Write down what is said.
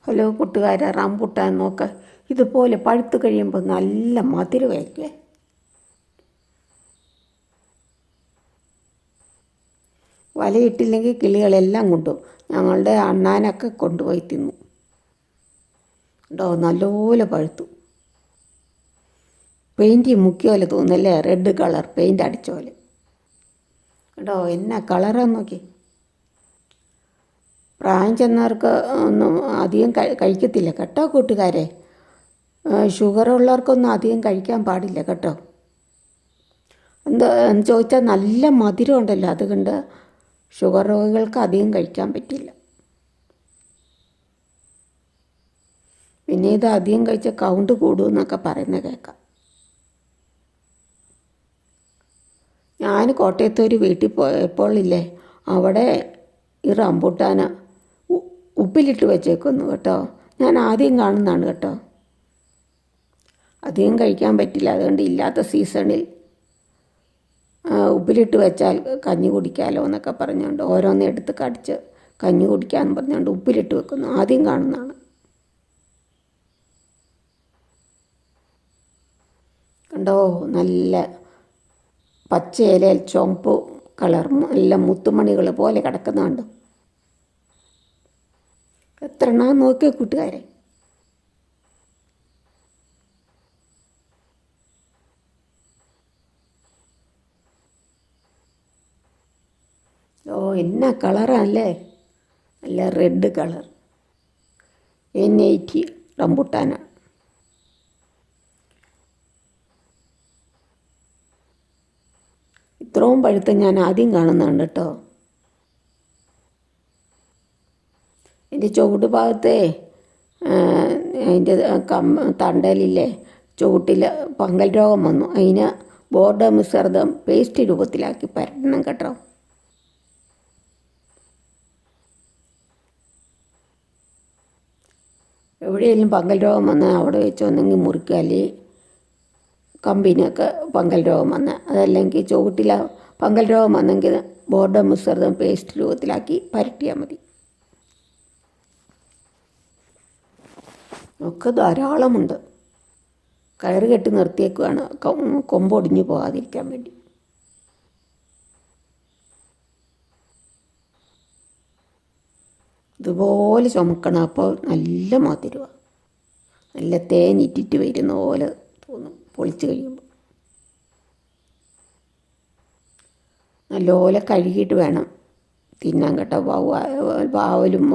Hello കൂട്ടുകാരെ, rambutan നോക്ക്. ഇതുപോലെ പഴുത്ത് കഴിയുമ്പോൾ നല്ല മധുരമായിരിക്കുമേ. വലയിട്ടില്ലെങ്കിൽ കിളികളെല്ലാം കൊണ്ടുപോകും. ഞങ്ങളുടെ അണ്ണാനൊക്കെ കൊണ്ടുപോയി തിന്നു. കേട്ടോ, നല്ലപോലെ പഴുത്തു. പെയിൻറ്റ് മുക്കിയ പോലെ തോന്നുന്നല്ലേ, റെഡ് കളർ പെയിൻറ്റ് അടിച്ച പോലെ. കേട്ടോ, എന്നാ കളറാന്ന് നോക്കി. പ്രായം ചെന്നവർക്ക് ഒന്നും അധികം കഴിക്കത്തില്ല കേട്ടോ കൂട്ടുകാരെ. ഷുഗറുള്ളവർക്കൊന്നും അധികം കഴിക്കാൻ പാടില്ല കേട്ടോ. എന്ന് ചോദിച്ചാൽ നല്ല മധുരം ഉണ്ടല്ലോ, അതുകൊണ്ട് ഷുഗർ രോഗികൾക്ക് അധികം കഴിക്കാൻ പറ്റില്ല. പിന്നെ ഇത് അധികം കഴിച്ച കൗണ്ട് കൂടുമെന്നൊക്കെ പറയുന്നത് കേൾക്കാം. ഞാൻ കോട്ടയത്തൊരു വീട്ടിൽ പോയപ്പോൾ ഇല്ലേ, അവിടെ ഈ റംബൂട്ടാൻ ഉപ്പിലിട്ട് വെച്ചേക്കുന്നു കേട്ടോ. ഞാൻ ആദ്യം കാണുന്നതാണ് കേട്ടോ. അധികം കഴിക്കാൻ പറ്റില്ല, അതുകൊണ്ട് ഇല്ലാത്ത സീസണിൽ ഉപ്പിലിട്ട് വെച്ചാൽ കഞ്ഞി കുടിക്കാമല്ലോ എന്നൊക്കെ പറഞ്ഞുകൊണ്ട് ഓരോന്ന് എടുത്ത് കടിച്ച് കഞ്ഞി കുടിക്കാമെന്ന് പറഞ്ഞുകൊണ്ട് ഉപ്പിലിട്ട് വെക്കുന്നു. ആദ്യം കാണുന്നതാണ്. കണ്ടോ, നല്ല പച്ച ഇലയിൽ ചുവപ്പ് കളർ നല്ല മുത്തുമണികൾ പോലെ കിടക്കുന്നുണ്ട്. എത്ര എണ്ണം നോക്കിയ കൂട്ടുകാരെ. ഓ, എന്നാ കളറാണല്ലേ, നല്ല റെഡ് കളർ. N80 റംബൂട്ടാനാണ്. ഇത്രയും പഴുത്ത് ഞാൻ ആദ്യം കാണുന്നതാണ് കേട്ടോ. എൻ്റെ ചുവട് ഭാഗത്തെ അതിൻ്റെ തണ്ടലില്ലേ ചുവട്ടിൽ പങ്കൽ രോഗം വന്നു. അതിന് ബോർഡർ മിശ്രിതം പേസ്റ്റ് രൂപത്തിലാക്കി പരട്ടണം കേട്ടോ. എവിടെയെങ്കിലും പങ്കൽ രോഗം വന്നാൽ അവിടെ വെച്ച് ഒന്നെങ്കിൽ മുറിക്കുക, അല്ലെങ്കിൽ കമ്പിനൊക്കെ പങ്കൽ രോഗം വന്ന്, അതല്ലെങ്കിൽ ചുവട്ടിൽ പങ്കൽ രോഗം വന്നെങ്കിൽ ബോർഡർ മിശ്രിതം പേസ്റ്റ് രൂപത്തിലാക്കി പരട്ടിയാൽ മതി. ഒക്കെ ധാരാളമുണ്ട്. കയറ് കെട്ടി നിർത്തിയേക്കുവാണ് കൊമ്പൊടിഞ്ഞു പോകാതിരിക്കാൻ വേണ്ടി. ഇതുപോലെ ചുമക്കണം, അപ്പോൾ നല്ല മധുരമാണ്. നല്ല തേനിറ്റിട്ട് വരുന്ന പോലെ തോന്നും പൊളിച്ച് കഴിയുമ്പോൾ. നല്ലപോലെ കഴുകിയിട്ട് വേണം തിന്നാൻ കേട്ടോ. വാവലും